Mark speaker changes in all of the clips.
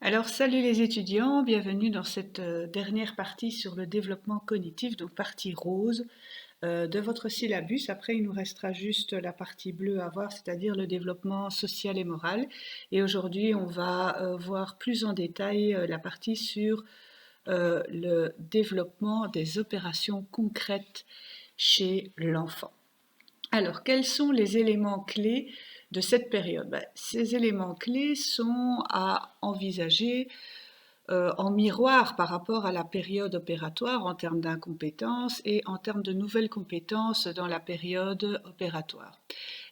Speaker 1: Alors, salut les étudiants, bienvenue dans cette dernière partie sur le développement cognitif, donc partie rose de votre syllabus. Après, il nous restera juste la partie bleue à voir, c'est-à-dire le développement social et moral. Et aujourd'hui, on va voir plus en détail la partie sur le développement des opérations concrètes chez l'enfant. Alors, quels sont les éléments clés de cette période? Ces éléments clés sont à envisager en miroir par rapport à la période opératoire en termes d'incompétences et en termes de nouvelles compétences dans la période opératoire.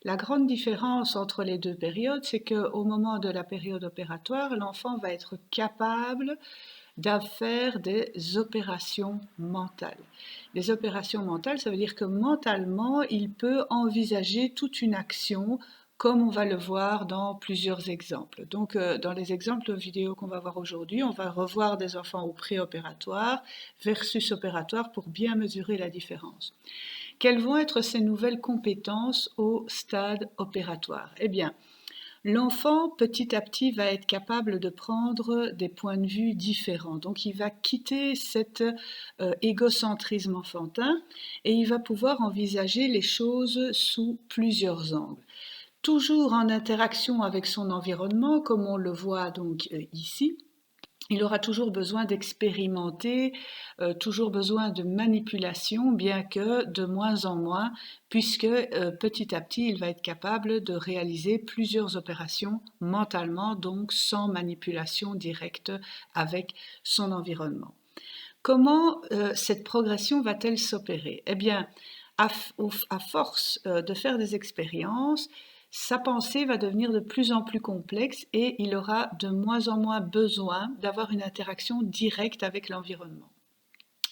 Speaker 1: La grande différence entre les deux périodes, c'est qu'au moment de la période opératoire, l'enfant va être capable de faire des opérations mentales. Les opérations mentales, ça veut dire que mentalement, il peut envisager toute une action comme on va le voir dans plusieurs exemples. Donc, dans les exemples vidéo qu'on va voir aujourd'hui, on va revoir des enfants au préopératoire versus opératoire pour bien mesurer la différence. Quelles vont être ces nouvelles compétences au stade opératoire? Eh bien, l'enfant, petit à petit, va être capable de prendre des points de vue différents. Donc, il va quitter cet égocentrisme enfantin et il va pouvoir envisager les choses sous plusieurs angles. Toujours en interaction avec son environnement, comme on le voit donc ici, il aura toujours besoin d'expérimenter, toujours besoin de manipulation, bien que de moins en moins, puisque petit à petit, il va être capable de réaliser plusieurs opérations mentalement, donc sans manipulation directe avec son environnement. Comment cette progression va-t-elle s'opérer? Eh bien, à force de faire des expériences, sa pensée va devenir de plus en plus complexe et il aura de moins en moins besoin d'avoir une interaction directe avec l'environnement.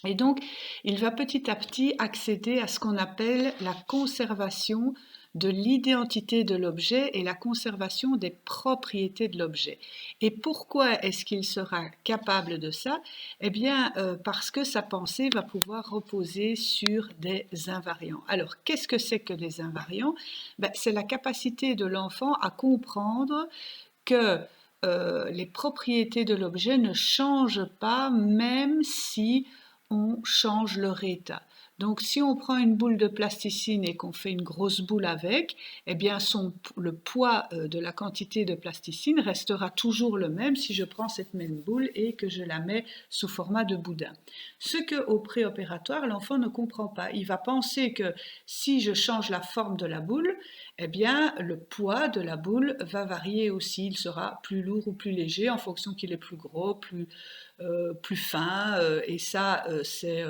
Speaker 1: Et donc, il va petit à petit accéder à ce qu'on appelle la conservation de l'identité de l'objet et la conservation des propriétés de l'objet. Et pourquoi est-ce qu'il sera capable de ça? Eh bien, parce que sa pensée va pouvoir reposer sur des invariants. Alors, qu'est-ce que c'est que les invariants? C'est la capacité de l'enfant à comprendre que les propriétés de l'objet ne changent pas même si on change leur état. Donc si on prend une boule de plasticine et qu'on fait une grosse boule avec, eh bien le poids de la quantité de plasticine restera toujours le même si je prends cette même boule et que je la mets sous format de boudin. Ce qu'au préopératoire, l'enfant ne comprend pas. Il va penser que si je change la forme de la boule, eh bien le poids de la boule va varier aussi. Il sera plus lourd ou plus léger en fonction qu'il est plus gros, plus fin, et ça, c'est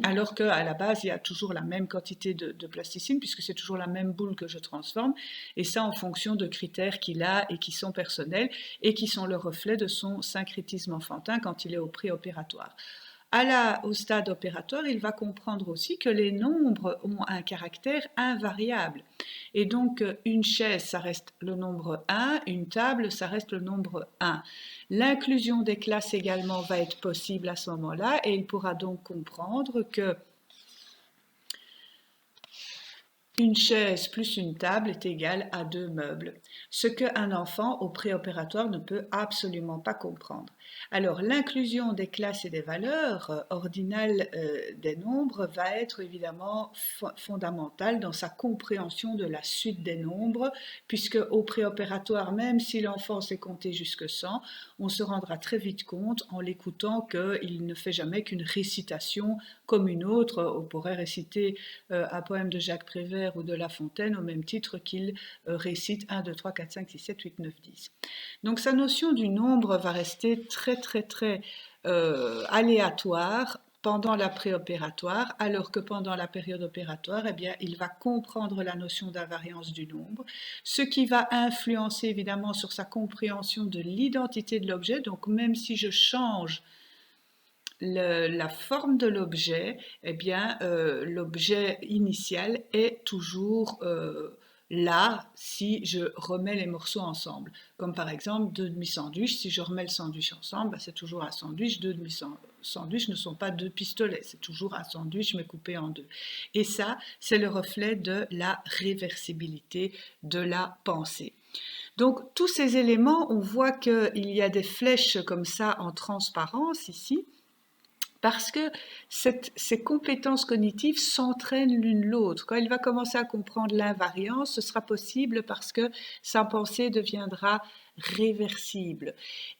Speaker 1: alors qu'à la base, il y a toujours la même quantité de plasticine, puisque c'est toujours la même boule que je transforme, et ça en fonction de critères qu'il a et qui sont personnels, et qui sont le reflet de son syncrétisme enfantin quand il est au préopératoire. Au stade opératoire, il va comprendre aussi que les nombres ont un caractère invariable. Et donc, une chaise, ça reste le nombre 1, une table, ça reste le nombre 1. L'inclusion des classes également va être possible à ce moment-là, et il pourra donc comprendre que une chaise plus une table est égale à 2 meubles, ce qu'un enfant au préopératoire ne peut absolument pas comprendre. Alors l'inclusion des classes et des valeurs ordinales des nombres va être évidemment fondamentale dans sa compréhension de la suite des nombres, puisque au préopératoire, même si l'enfant sait compter jusque 100, on se rendra très vite compte en l'écoutant qu'il ne fait jamais qu'une récitation comme une autre. On pourrait réciter un poème de Jacques Prévert ou de La Fontaine au même titre qu'il récite 1, 2, 3, 4, 5, 6, 7, 8, 9, 10. Donc sa notion du nombre va rester très aléatoire pendant la préopératoire, alors que pendant la période opératoire, eh bien, il va comprendre la notion d'invariance du nombre, ce qui va influencer évidemment sur sa compréhension de l'identité de l'objet. Donc même si je change la forme de l'objet, eh bien, l'objet initial est toujours là si je remets les morceaux ensemble. Comme par exemple deux demi-sandwichs, si je remets le sandwich ensemble, c'est toujours un sandwich. Deux demi-sandwichs ne sont pas deux pistolets, c'est toujours un sandwich mais coupé en deux. Et ça, c'est le reflet de la réversibilité de la pensée. Donc tous ces éléments, on voit qu'il y a des flèches comme ça en transparence ici, parce que ces compétences cognitives s'entraînent l'une l'autre. Quand il va commencer à comprendre l'invariance, ce sera possible parce que sa pensée deviendra réversible.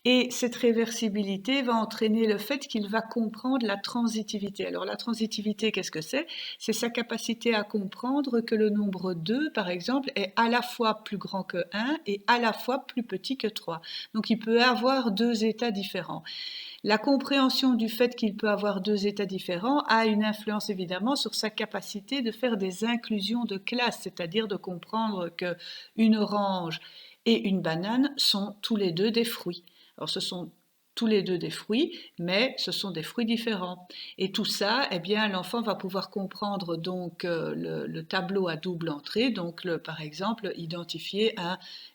Speaker 1: Et cette réversibilité va entraîner le fait qu'il va comprendre la transitivité. Alors la transitivité, qu'est-ce que c'est? C'est sa capacité à comprendre que le nombre 2, par exemple, est à la fois plus grand que 1 et à la fois plus petit que 3. Donc il peut avoir deux états différents. La compréhension du fait qu'il peut avoir deux états différents a une influence évidemment sur sa capacité de faire des inclusions de classe, c'est-à-dire de comprendre qu'une orange et une banane sont tous les deux des fruits. Alors ce sont tous les deux des fruits, mais ce sont des fruits différents. Et tout ça, eh bien, l'enfant va pouvoir comprendre donc le tableau à double entrée, donc par exemple identifier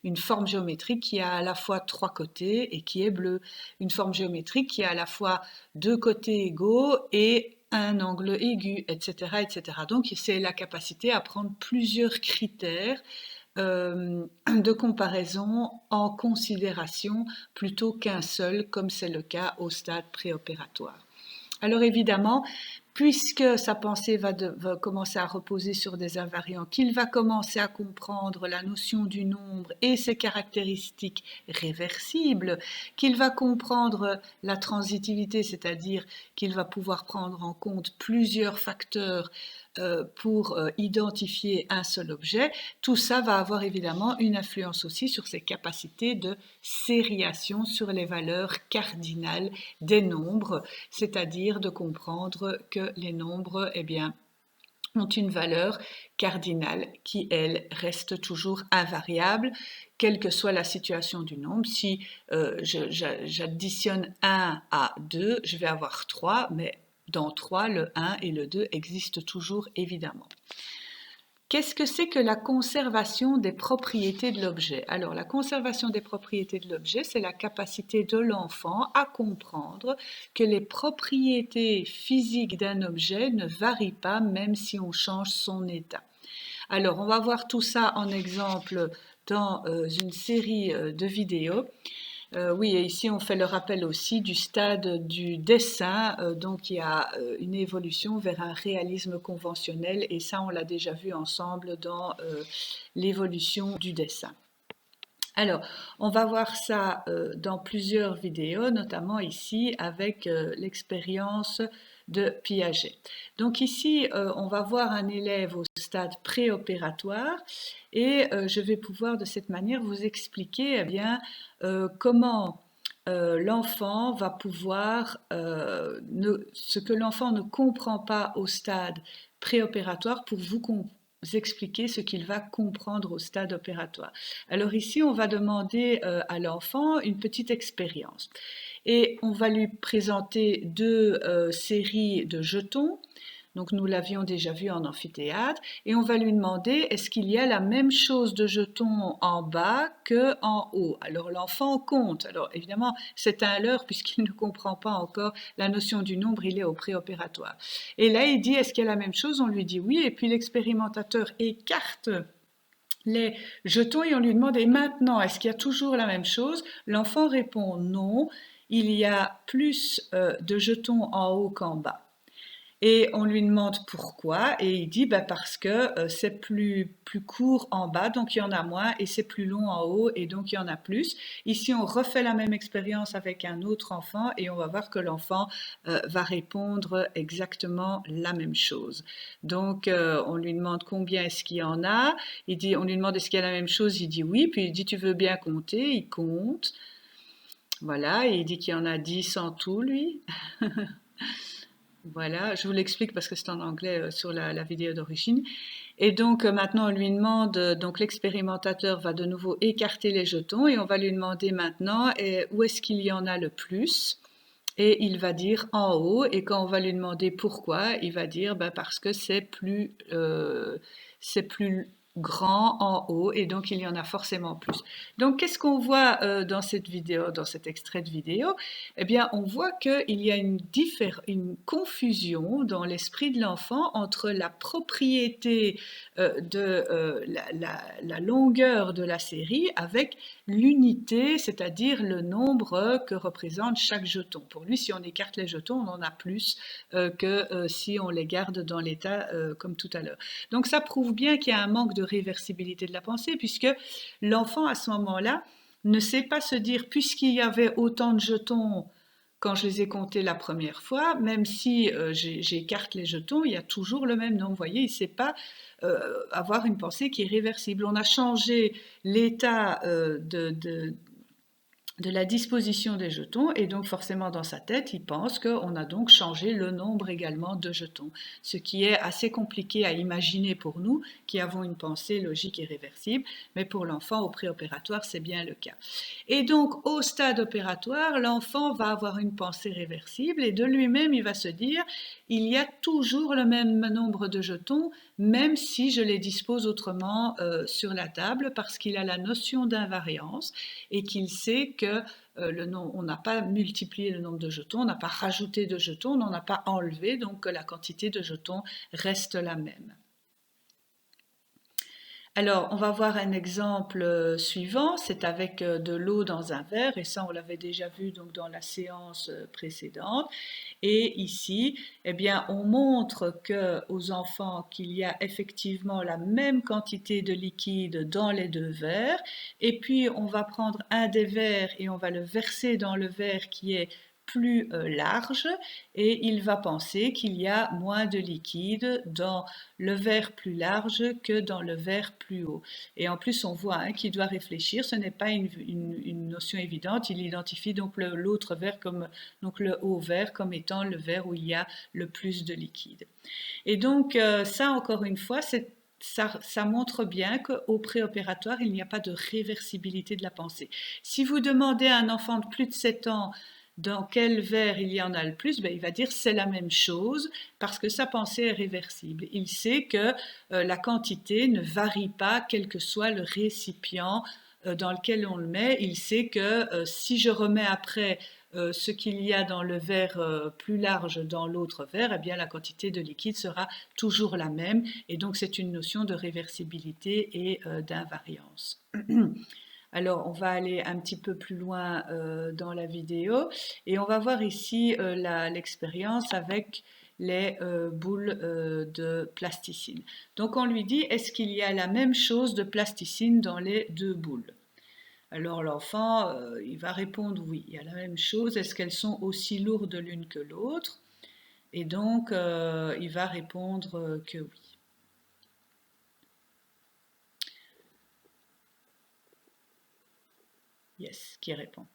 Speaker 1: une forme géométrique qui a à la fois trois côtés et qui est bleue, une forme géométrique qui a à la fois deux côtés égaux et un angle aigu, etc., etc. Donc c'est la capacité à prendre plusieurs critères de comparaison en considération plutôt qu'un seul, comme c'est le cas au stade préopératoire. Alors évidemment, puisque sa pensée va commencer à reposer sur des invariants, qu'il va commencer à comprendre la notion du nombre et ses caractéristiques réversibles, qu'il va comprendre la transitivité, c'est-à-dire qu'il va pouvoir prendre en compte plusieurs facteurs pour identifier un seul objet, tout ça va avoir évidemment une influence aussi sur ses capacités de sériation sur les valeurs cardinales des nombres, c'est-à-dire de comprendre que les nombres, eh bien, ont une valeur cardinale qui, elle, reste toujours invariable, quelle que soit la situation du nombre. Si j'additionne 1 à 2, je vais avoir 3, mais dans 3, le 1 et le 2 existent toujours évidemment. Qu'est-ce que c'est que la conservation des propriétés de l'objet? Alors, la conservation des propriétés de l'objet, c'est la capacité de l'enfant à comprendre que les propriétés physiques d'un objet ne varient pas même si on change son état. Alors, on va voir tout ça en exemple dans une série de vidéos. Oui, et ici on fait le rappel aussi du stade du dessin, donc il y a une évolution vers un réalisme conventionnel et ça on l'a déjà vu ensemble dans l'évolution du dessin. Alors, on va voir ça dans plusieurs vidéos, notamment ici avec l'expérience de Piaget. Donc ici, on va voir un élève au stade préopératoire et je vais pouvoir de cette manière vous expliquer eh bien, comment l'enfant va pouvoir, ce que l'enfant ne comprend pas au stade préopératoire pour vous expliquer ce qu'il va comprendre au stade opératoire. Alors ici, on va demander à l'enfant une petite expérience et on va lui présenter deux séries de jetons. Donc nous l'avions déjà vu en amphithéâtre et on va lui demander est-ce qu'il y a la même chose de jetons en bas que en haut. Alors l'enfant compte. Alors évidemment c'est un leurre puisqu'il ne comprend pas encore la notion du nombre, il est au préopératoire. Et là il dit est-ce qu'il y a la même chose? On lui dit oui et puis l'expérimentateur écarte les jetons et on lui demande et maintenant est-ce qu'il y a toujours la même chose? L'enfant répond non, il y a plus de jetons en haut qu'en bas. Et on lui demande pourquoi, et il dit parce que c'est plus court en bas, donc il y en a moins, et c'est plus long en haut, et donc il y en a plus. Ici, on refait la même expérience avec un autre enfant, et on va voir que l'enfant va répondre exactement la même chose. Donc, on lui demande combien est-ce qu'il y en a, on lui demande est-ce qu'il y a la même chose, il dit oui, puis il dit tu veux bien compter, il compte. Voilà, et il dit qu'il y en a 10 en tout, lui. Voilà, je vous l'explique parce que c'est en anglais sur la vidéo d'origine. Et donc maintenant on lui demande, donc l'expérimentateur va de nouveau écarter les jetons et on va lui demander maintenant où est-ce qu'il y en a le plus. Et il va dire en haut, et quand on va lui demander pourquoi, il va dire parce que c'est plus grand en haut, et donc il y en a forcément plus. Donc qu'est-ce qu'on voit dans cette vidéo, dans cet extrait de vidéo? Eh bien, on voit qu'il y a une confusion dans l'esprit de l'enfant entre la propriété de la longueur de la série avec l'unité, c'est-à-dire le nombre que représente chaque jeton. Pour lui, si on écarte les jetons, on en a plus que si on les garde dans l'état comme tout à l'heure. Donc ça prouve bien qu'il y a un manque de réversibilité de la pensée, puisque l'enfant à ce moment-là ne sait pas se dire, puisqu'il y avait autant de jetons quand je les ai comptés la première fois, même si j'écarte les jetons, il y a toujours le même nombre. Vous voyez, il ne sait pas avoir une pensée qui est réversible. On a changé l'état de la disposition des jetons, et donc forcément dans sa tête, il pense qu'on a donc changé le nombre également de jetons, ce qui est assez compliqué à imaginer pour nous qui avons une pensée logique et réversible, mais pour l'enfant au préopératoire, c'est bien le cas. Et donc au stade opératoire, l'enfant va avoir une pensée réversible, et de lui-même, il va se dire, il y a toujours le même nombre de jetons, même si je les dispose autrement sur la table, parce qu'il a la notion d'invariance et qu'il sait que on n'a pas multiplié le nombre de jetons, on n'a pas rajouté de jetons, on n'en a pas enlevé, donc que la quantité de jetons reste la même. Alors, on va voir un exemple suivant, c'est avec de l'eau dans un verre, et ça on l'avait déjà vu donc dans la séance précédente. Et ici, eh bien, on montre aux enfants qu'il y a effectivement la même quantité de liquide dans les deux verres, et puis on va prendre un des verres et on va le verser dans le verre qui est plus large, et il va penser qu'il y a moins de liquide dans le verre plus large que dans le verre plus haut. Et en plus, on voit qu'il doit réfléchir, ce n'est pas une notion évidente, il identifie donc l'autre verre comme donc le haut verre comme étant le verre où il y a le plus de liquide. Et donc ça, encore une fois, ça montre bien qu'au préopératoire, il n'y a pas de réversibilité de la pensée. Si vous demandez à un enfant de plus de 7 ans dans quel verre il y en a le plus, ben, il va dire c'est la même chose parce que sa pensée est réversible. Il sait que la quantité ne varie pas quel que soit le récipient dans lequel on le met. Il sait que si je remets après ce qu'il y a dans le verre plus large dans l'autre verre, eh bien la quantité de liquide sera toujours la même, et donc c'est une notion de réversibilité et d'invariance. Alors, on va aller un petit peu plus loin dans la vidéo, et on va voir ici l'expérience avec les boules de plasticine. Donc on lui dit, est-ce qu'il y a la même chose de plasticine dans les deux boules? Alors l'enfant, il va répondre oui, il y a la même chose. Est-ce qu'elles sont aussi lourdes l'une que l'autre? Et donc, il va répondre que oui. Yes, qui répond.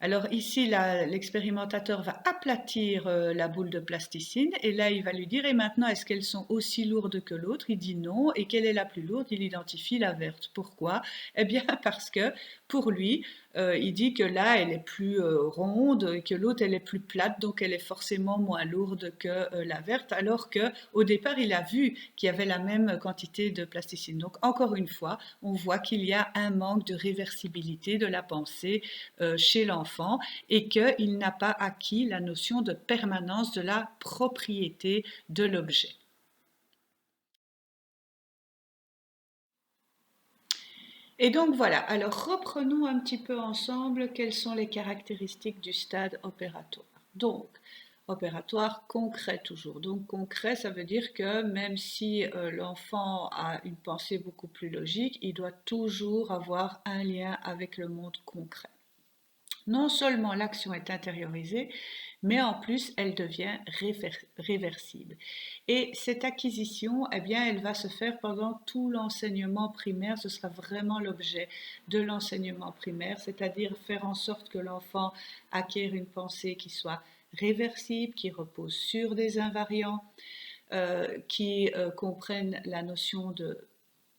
Speaker 1: Alors ici, l'expérimentateur va aplatir la boule de plasticine, et là, il va lui dire, et maintenant, est-ce qu'elles sont aussi lourdes que l'autre? Il dit non. Et quelle est la plus lourde? Il identifie la verte. Pourquoi? Eh bien, parce que pour lui, il dit que là, elle est plus ronde et que l'autre, elle est plus plate, donc elle est forcément moins lourde que la verte, alors que au départ, il a vu qu'il y avait la même quantité de plasticine. Donc, encore une fois, on voit qu'il y a un manque de réversibilité de la pensée chez l'enfant, et qu'il n'a pas acquis la notion de permanence de la propriété de l'objet. Et donc voilà, alors reprenons un petit peu ensemble quelles sont les caractéristiques du stade opératoire. Donc, opératoire concret toujours. Donc concret, ça veut dire que même si l'enfant a une pensée beaucoup plus logique, il doit toujours avoir un lien avec le monde concret. Non seulement l'action est intériorisée, mais en plus elle devient réversible. Et cette acquisition, eh bien, elle va se faire pendant tout l'enseignement primaire. Ce sera vraiment l'objet de l'enseignement primaire, c'est-à-dire faire en sorte que l'enfant acquiert une pensée qui soit réversible, qui repose sur des invariants, qui comprenne la notion de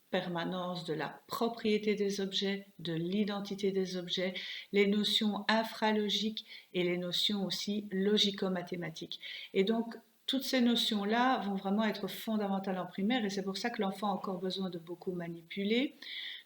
Speaker 1: permanence de la propriété des objets, de l'identité des objets, les notions infralogiques et les notions aussi logico-mathématiques. Et donc, Toutes ces notions-là vont vraiment être fondamentales en primaire et c'est pour ça que l'enfant a encore besoin de beaucoup manipuler,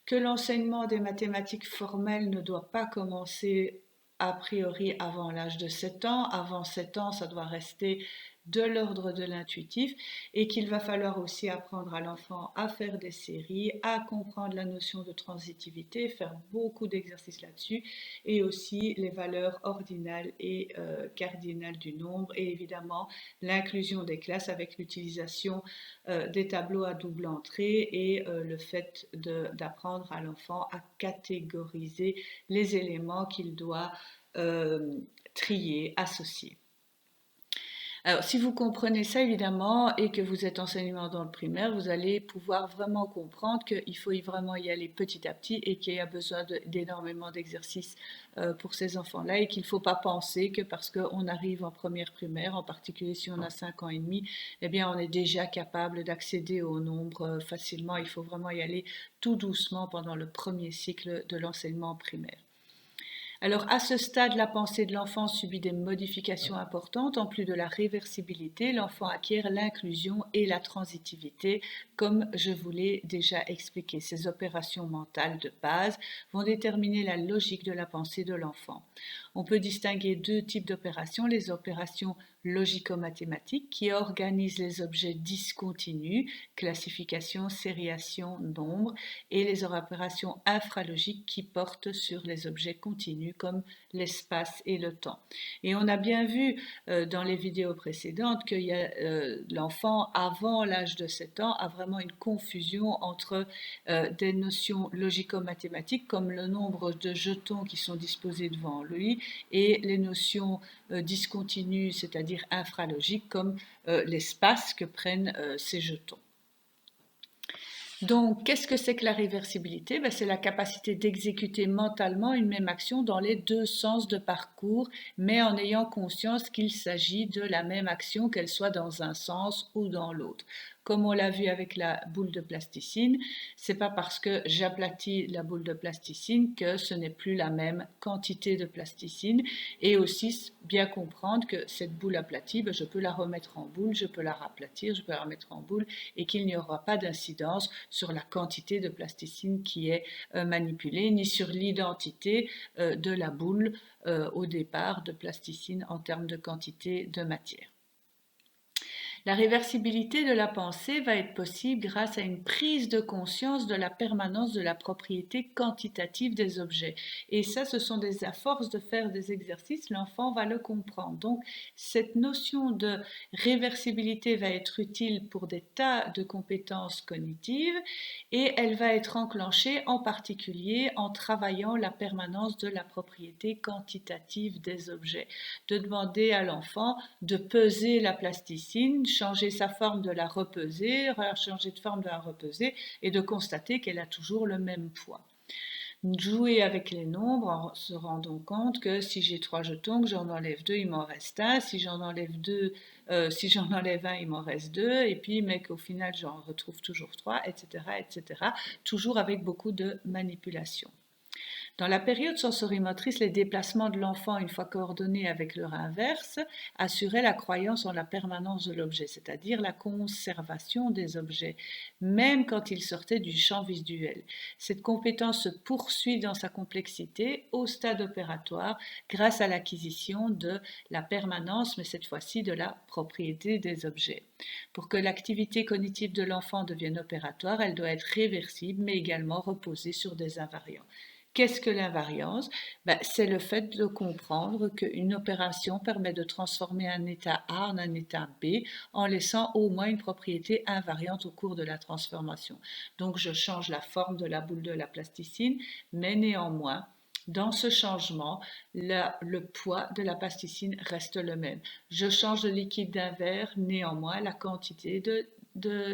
Speaker 1: que l'enseignement des mathématiques formelles ne doit pas commencer a priori avant l'âge de 7 ans. Avant 7 ans, ça doit rester de l'ordre de l'intuitif et qu'il va falloir aussi apprendre à l'enfant à faire des séries, à comprendre la notion de transitivité, faire beaucoup d'exercices là-dessus et aussi les valeurs ordinales et cardinales du nombre et évidemment l'inclusion des classes avec l'utilisation des tableaux à double entrée et le fait d'apprendre à l'enfant à catégoriser les éléments qu'il doit trier, associer. Alors, si vous comprenez ça évidemment et que vous êtes enseignant dans le primaire, vous allez pouvoir vraiment comprendre qu'il faut vraiment y aller petit à petit et qu'il y a besoin d'énormément d'exercices pour ces enfants-là et qu'il ne faut pas penser que parce qu'on arrive en première primaire, en particulier si on a 5 ans et demi, eh bien on est déjà capable d'accéder au nombre facilement. Il faut vraiment y aller tout doucement pendant le premier cycle de l'enseignement primaire. Alors, à ce stade, la pensée de l'enfant subit des modifications importantes. En plus de la réversibilité, l'enfant acquiert l'inclusion et la transitivité, comme je vous l'ai déjà expliqué. Ces opérations mentales de base vont déterminer la logique de la pensée de l'enfant. On peut distinguer deux types d'opérations, les opérations logico-mathématiques qui organisent les objets discontinus, classification, sériation, nombre, et les opérations infralogiques qui portent sur les objets continus comme l'espace et le temps. Et on a bien vu dans les vidéos précédentes que l'enfant avant l'âge de 7 ans a vraiment une confusion entre des notions logico-mathématiques comme le nombre de jetons qui sont disposés devant lui et les notions discontinues, c'est-à-dire infralogiques comme l'espace que prennent ces jetons. Donc, qu'est-ce que c'est que la réversibilité? C'est la capacité d'exécuter mentalement une même action dans les deux sens de parcours, mais en ayant conscience qu'il s'agit de la même action, qu'elle soit dans un sens ou dans l'autre. Comme on l'a vu avec la boule de plasticine, c'est pas parce que j'aplatis la boule de plasticine que ce n'est plus la même quantité de plasticine. Et aussi bien comprendre que cette boule aplatie, je peux la remettre en boule, je peux la raplatir, je peux la remettre en boule et qu'il n'y aura pas d'incidence sur la quantité de plasticine qui est manipulée, ni sur l'identité de la boule au départ de plasticine en termes de quantité de matière. La réversibilité de la pensée va être possible grâce à une prise de conscience de la permanence de la propriété quantitative des objets. Et ça, à force de faire des exercices, l'enfant va le comprendre. Donc, cette notion de réversibilité va être utile pour des tas de compétences cognitives et elle va être enclenchée en particulier en travaillant la permanence de la propriété quantitative des objets. De demander à l'enfant de peser la plasticine, changer sa forme de la repeser, changer de forme de la repeser et de constater qu'elle a toujours le même poids. Jouer avec les nombres en se rendant compte que si j'ai 3 jetons, que j'en enlève 2, il m'en reste un. Si j'en enlève un, il m'en reste 2. Et puis, mais qu'au final, j'en retrouve toujours 3, etc., etc. Toujours avec beaucoup de manipulation. Dans la période sensorimotrice, les déplacements de l'enfant, une fois coordonnés avec leur inverse, assuraient la croyance en la permanence de l'objet, c'est-à-dire la conservation des objets, même quand ils sortaient du champ visuel. Cette compétence se poursuit dans sa complexité au stade opératoire grâce à l'acquisition de la permanence, mais cette fois-ci de la propriété des objets. Pour que l'activité cognitive de l'enfant devienne opératoire, elle doit être réversible, mais également reposer sur des invariants. Qu'est-ce que l'invariance? C'est le fait de comprendre qu'une opération permet de transformer un état A en un état B en laissant au moins une propriété invariante au cours de la transformation. Donc je change la forme de la boule de la plasticine, mais néanmoins, dans ce changement, le poids de la plasticine reste le même. Je change de liquide d'un verre, néanmoins, la quantité de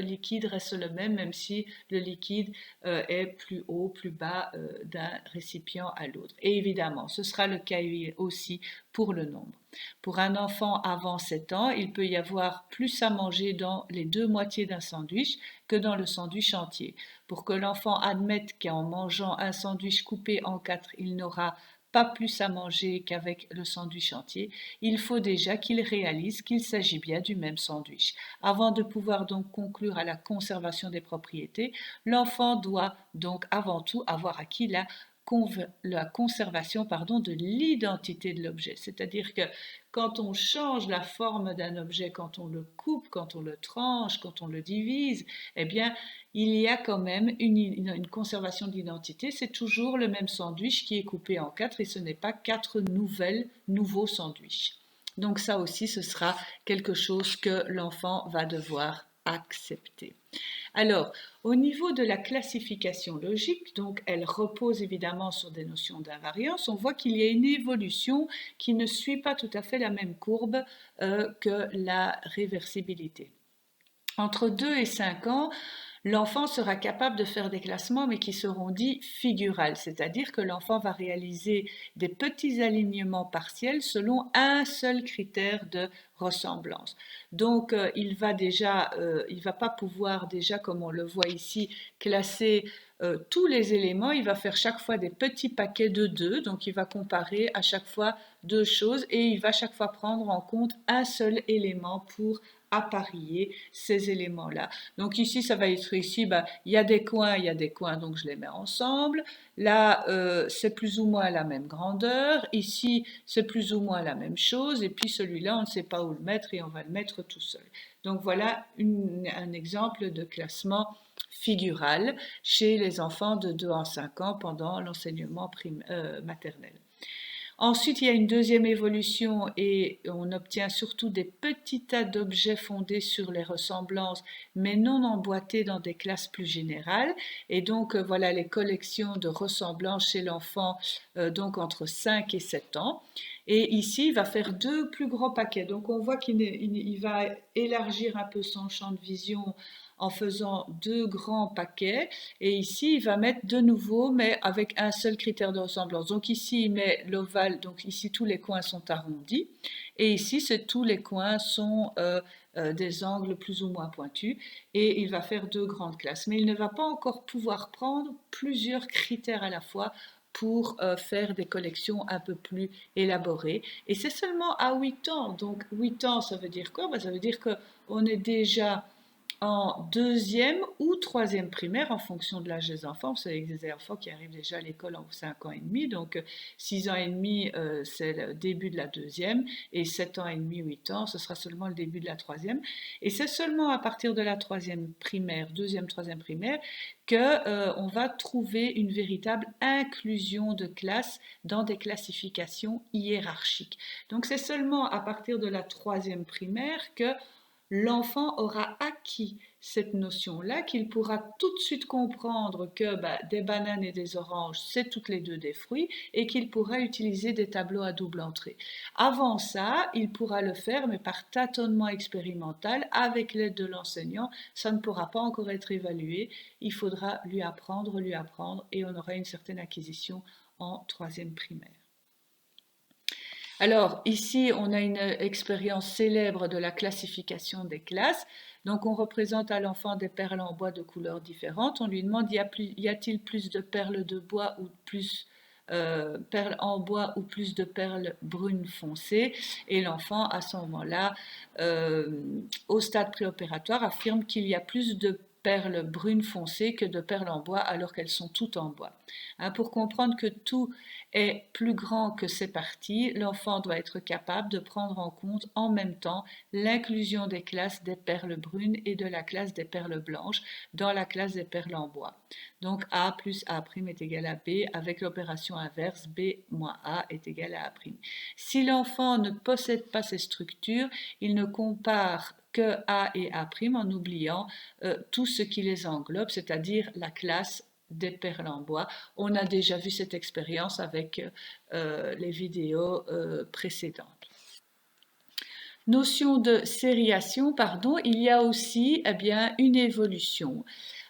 Speaker 1: liquide reste le même, même si le liquide est plus haut, plus bas d'un récipient à l'autre. Et évidemment, ce sera le cas aussi pour le nombre. Pour un enfant avant 7 ans, il peut y avoir plus à manger dans les deux moitiés d'un sandwich que dans le sandwich entier. Pour que l'enfant admette qu'en mangeant un sandwich coupé en 4, il n'aura pas plus à manger qu'avec le sandwich entier, il faut déjà qu'il réalise qu'il s'agit bien du même sandwich. Avant de pouvoir donc conclure à la conservation des propriétés, l'enfant doit donc avant tout avoir acquis la conservation de l'identité de l'objet. C'est-à-dire que quand on change la forme d'un objet, quand on le coupe, quand on le tranche, quand on le divise, eh bien, il y a quand même une conservation de l'identité. C'est toujours le même sandwich qui est coupé en quatre et ce n'est pas quatre nouveaux sandwichs. Donc ça aussi, ce sera quelque chose que l'enfant va devoir accepter. Alors, au niveau de la classification logique, donc elle repose évidemment sur des notions d'invariance, on voit qu'il y a une évolution qui ne suit pas tout à fait la même courbe que la réversibilité. Entre 2 et 5 ans, l'enfant sera capable de faire des classements, mais qui seront dits figurales, c'est-à-dire que l'enfant va réaliser des petits alignements partiels selon un seul critère de ressemblance. Donc, il va pas pouvoir déjà, comme on le voit ici, classer tous les éléments. Il va faire chaque fois des petits paquets de deux, donc il va comparer à chaque fois deux choses et il va chaque fois prendre en compte un seul élément pour apparier ces éléments-là. Donc ici, ça va être ici, il y a des coins, donc je les mets ensemble. Là, c'est plus ou moins la même grandeur. Ici, c'est plus ou moins la même chose. Et puis celui-là, on ne sait pas où le mettre et on va le mettre tout seul. Donc voilà un exemple de classement figural chez les enfants de 2 à 5 ans pendant l'enseignement maternel. Ensuite, il y a une deuxième évolution et on obtient surtout des petits tas d'objets fondés sur les ressemblances, mais non emboîtés dans des classes plus générales. Et donc, voilà les collections de ressemblances chez l'enfant, donc entre 5 et 7 ans. Et ici, il va faire deux plus grands paquets. Donc, on voit qu'il va élargir un peu son champ de vision en faisant deux grands paquets. Et ici, il va mettre de nouveau, mais avec un seul critère de ressemblance. Donc ici, il met l'ovale, donc ici, tous les coins sont arrondis. Et ici, tous les coins sont des angles plus ou moins pointus. Et il va faire deux grandes classes. Mais il ne va pas encore pouvoir prendre plusieurs critères à la fois pour faire des collections un peu plus élaborées. Et c'est seulement à 8 ans. Donc 8 ans, ça veut dire quoi? Ça veut dire qu'on est déjà en deuxième ou troisième primaire en fonction de l'âge des enfants. Vous savez que des enfants qui arrivent déjà à l'école en 5 ans et demi, donc 6 ans et demi, c'est le début de la deuxième, et 7 ans et demi, 8 ans, ce sera seulement le début de la troisième. Et c'est seulement à partir de la troisième primaire, deuxième, troisième primaire, que on va trouver une véritable inclusion de classes dans des classifications hiérarchiques. Donc c'est seulement à partir de la troisième primaire que l'enfant aura acquis cette notion-là, qu'il pourra tout de suite comprendre que des bananes et des oranges, c'est toutes les deux des fruits, et qu'il pourra utiliser des tableaux à double entrée. Avant ça, il pourra le faire, mais par tâtonnement expérimental, avec l'aide de l'enseignant. Ça ne pourra pas encore être évalué. Il faudra lui apprendre, et on aura une certaine acquisition en troisième primaire. Alors ici, on a une expérience célèbre de la classification des classes. Donc on représente à l'enfant des perles en bois de couleurs différentes. On lui demande y a-t-il plus de perles de bois ou plus perles en bois ou plus de perles brunes foncées. Et l'enfant, à ce moment-là, au stade préopératoire, affirme qu'il y a plus de perles brunes foncées que de perles en bois alors qu'elles sont toutes en bois. Pour comprendre que tout est plus grand que ses parties, l'enfant doit être capable de prendre en compte en même temps l'inclusion des classes des perles brunes et de la classe des perles blanches dans la classe des perles en bois. Donc A plus A' est égal à B, avec l'opération inverse, B moins A est égal à A'. Si l'enfant ne possède pas ces structures, il ne compare que A et A' en oubliant tout ce qui les englobe, c'est-à-dire la classe des perles en bois. On a déjà vu cette expérience avec les vidéos précédentes. Notion de sériation, pardon, il y a aussi une évolution.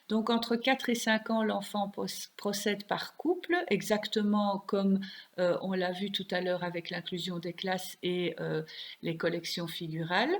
Speaker 1: Donc entre 4 et 5 ans, l'enfant procède par couple, exactement comme on l'a vu tout à l'heure avec l'inclusion des classes et les collections figurales.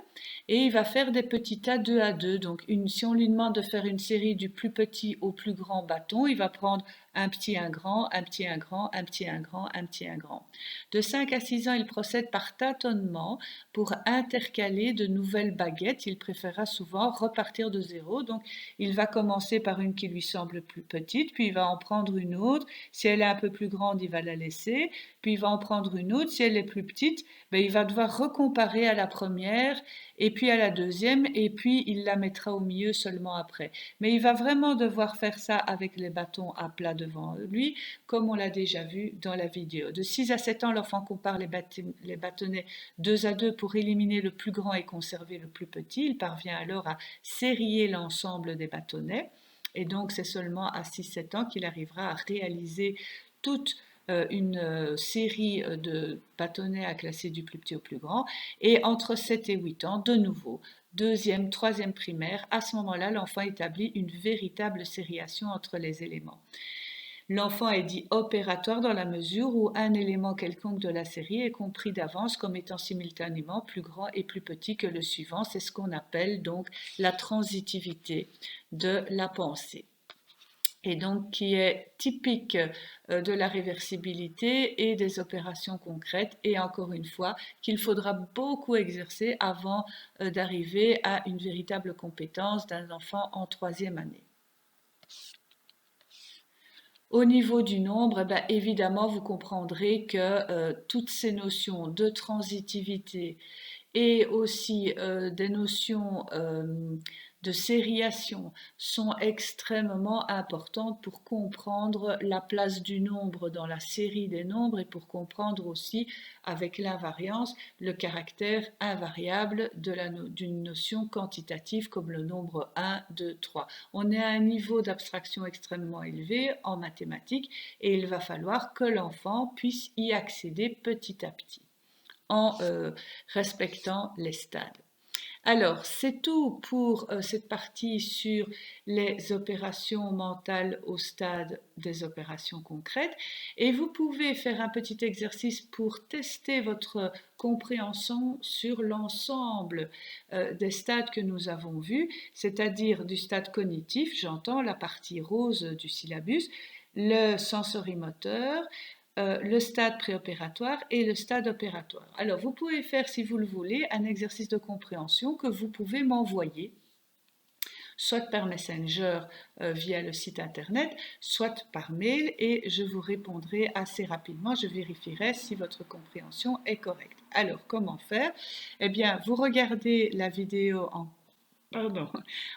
Speaker 1: Et il va faire des petits tas 2 à 2. Donc si on lui demande de faire une série du plus petit au plus grand bâton, il va prendre un petit, un grand, un petit, un grand, un petit, un grand, un petit, un grand. De 5 à 6 ans, il procède par tâtonnement pour intercaler de nouvelles baguettes. Il préférera souvent repartir de zéro. Donc, il va commencer par une qui lui semble plus petite, puis il va en prendre une autre. Si elle est un peu plus grande, il va la laisser. Puis il va en prendre une autre. Si elle est plus petite, ben, il va devoir recomparer à la première et puis à la deuxième, et puis il la mettra au milieu seulement après. Mais il va vraiment devoir faire ça avec les bâtons à plat devant lui, comme on l'a déjà vu dans la vidéo. De 6 à 7 ans, l'enfant compare les bâtonnets 2 à 2 pour éliminer le plus grand et conserver le plus petit. Il parvient alors à serrer l'ensemble des bâtonnets. Et donc, c'est seulement à 6-7 ans qu'il arrivera à réaliser toute une série de bâtonnets à classer du plus petit au plus grand. Et entre 7 et 8 ans, de nouveau, deuxième, troisième primaire, à ce moment-là, l'enfant établit une véritable sériation entre les éléments. L'enfant est dit opératoire dans la mesure où un élément quelconque de la série est compris d'avance comme étant simultanément plus grand et plus petit que le suivant. C'est ce qu'on appelle donc la transitivité de la pensée, et donc qui est typique de la réversibilité et des opérations concrètes, et encore une fois qu'il faudra beaucoup exercer avant d'arriver à une véritable compétence d'un enfant en troisième année. Au niveau du nombre, ben évidemment, vous comprendrez que toutes ces notions de transitivité et aussi des notions de sériation sont extrêmement importantes pour comprendre la place du nombre dans la série des nombres et pour comprendre aussi, avec l'invariance, le caractère invariable d'une notion quantitative comme le nombre 1, 2, 3. On est à un niveau d'abstraction extrêmement élevé en mathématiques et il va falloir que l'enfant puisse y accéder petit à petit en respectant les stades. Alors, c'est tout pour cette partie sur les opérations mentales au stade des opérations concrètes. Et vous pouvez faire un petit exercice pour tester votre compréhension sur l'ensemble des stades que nous avons vus, c'est-à-dire du stade cognitif, j'entends la partie rose du syllabus, le sensorimoteur, le stade préopératoire et le stade opératoire. Alors, vous pouvez faire, si vous le voulez, un exercice de compréhension que vous pouvez m'envoyer, soit par Messenger via le site internet, soit par mail, et je vous répondrai assez rapidement. Je vérifierai si votre compréhension est correcte. Alors, comment faire? Eh bien, vous regardez la vidéo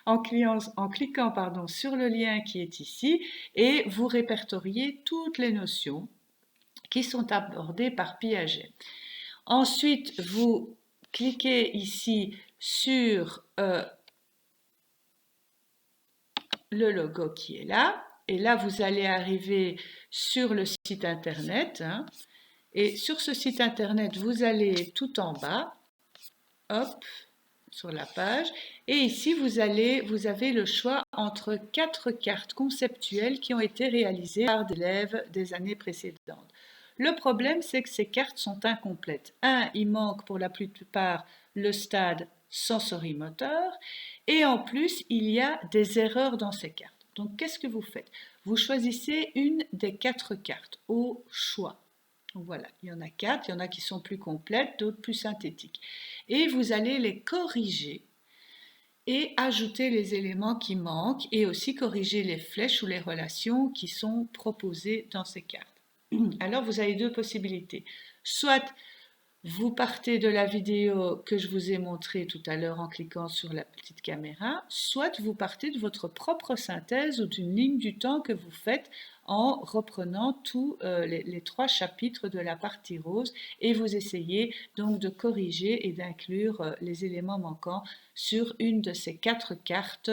Speaker 1: en cliquant sur le lien qui est ici, et vous répertoriez toutes les notions qui sont abordées par Piaget. Ensuite, vous cliquez ici sur le logo qui est là, et là vous allez arriver sur le site internet, et sur ce site internet vous allez tout en bas, hop, sur la page, et ici vous avez le choix entre 4 cartes conceptuelles qui ont été réalisées par des élèves des années précédentes. Le problème, c'est que ces cartes sont incomplètes. Il manque pour la plupart le stade sensorimoteur, et en plus, il y a des erreurs dans ces cartes. Donc, qu'est-ce que vous faites? Vous choisissez une des 4 cartes au choix. Donc voilà, il y en a 4, il y en a qui sont plus complètes, d'autres plus synthétiques. Et vous allez les corriger et ajouter les éléments qui manquent, et aussi corriger les flèches ou les relations qui sont proposées dans ces cartes. Alors, vous avez deux possibilités. Soit vous partez de la vidéo que je vous ai montrée tout à l'heure en cliquant sur la petite caméra, soit vous partez de votre propre synthèse ou d'une ligne du temps que vous faites en reprenant tous les 3 chapitres de la partie rose, et vous essayez donc de corriger et d'inclure les éléments manquants sur une de ces 4 cartes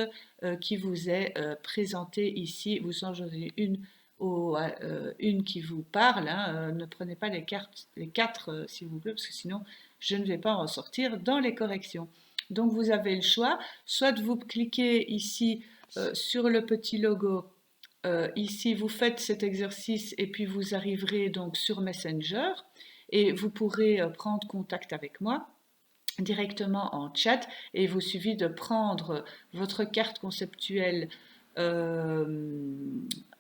Speaker 1: qui vous est présentée ici. Vous en choisissez une qui vous parle, ne prenez pas les 4 s'il vous plaît, parce que sinon je ne vais pas en sortir dans les corrections. Donc vous avez le choix, soit vous cliquez ici sur le petit logo, ici vous faites cet exercice et puis vous arriverez donc sur Messenger et vous pourrez prendre contact avec moi directement en chat, et il vous suffit de prendre votre carte conceptuelle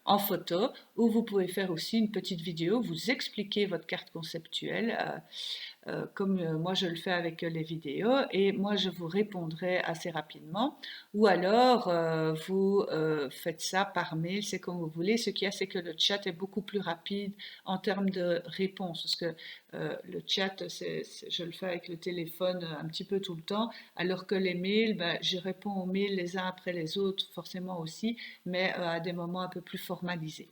Speaker 1: en photo, ou vous pouvez faire aussi une petite vidéo, vous expliquez votre carte conceptuelle, comme moi je le fais avec les vidéos, et moi je vous répondrai assez rapidement. Ou alors vous faites ça par mail, c'est comme vous voulez. Ce qu'il y a, c'est que le chat est beaucoup plus rapide en termes de réponse, parce que le chat, je le fais avec le téléphone un petit peu tout le temps, alors que les mails, ben, je réponds aux mails les uns après les autres, forcément aussi, mais à des moments un peu plus formalisés.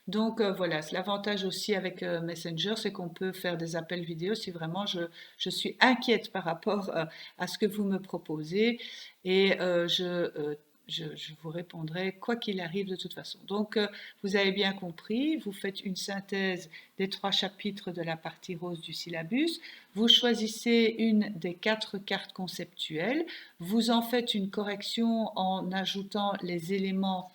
Speaker 1: Donc voilà, l'avantage aussi avec Messenger, c'est qu'on peut faire des appels vidéo si vraiment je suis inquiète par rapport à ce que vous me proposez, et je vous répondrai quoi qu'il arrive de toute façon. Donc vous avez bien compris, vous faites une synthèse des 3 chapitres de la partie rose du syllabus, vous choisissez une des 4 cartes conceptuelles, vous en faites une correction en ajoutant les éléments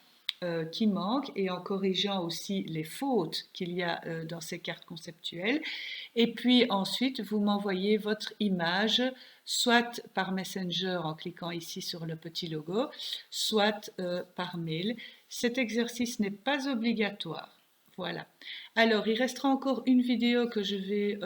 Speaker 1: qui manquent et en corrigeant aussi les fautes qu'il y a dans ces cartes conceptuelles. Et puis ensuite, vous m'envoyez votre image, soit par Messenger en cliquant ici sur le petit logo, soit par mail. Cet exercice n'est pas obligatoire. Voilà. Alors, il restera encore une vidéo que je vais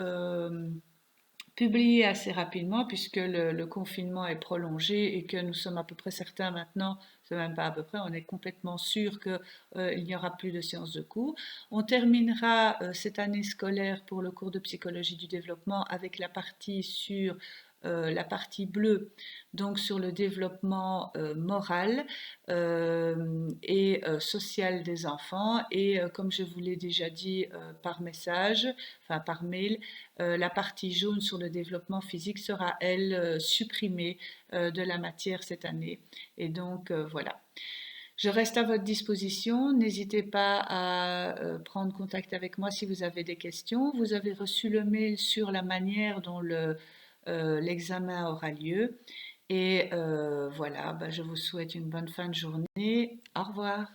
Speaker 1: publier assez rapidement, puisque le confinement est prolongé et que nous sommes à peu près certains maintenant, c'est même pas à peu près, on est complètement sûr qu'il n'y aura plus de séances de cours. On terminera cette année scolaire pour le cours de psychologie du développement avec la partie sur la partie bleue, donc sur le développement moral et social des enfants. Et comme je vous l'ai déjà dit par message, enfin par mail, la partie jaune sur le développement physique sera, elle, supprimée de la matière cette année. Et donc, voilà. Je reste à votre disposition. N'hésitez pas à prendre contact avec moi si vous avez des questions. Vous avez reçu le mail sur la manière dont l'examen aura lieu. Et voilà, ben, je vous souhaite une bonne fin de journée. Au revoir.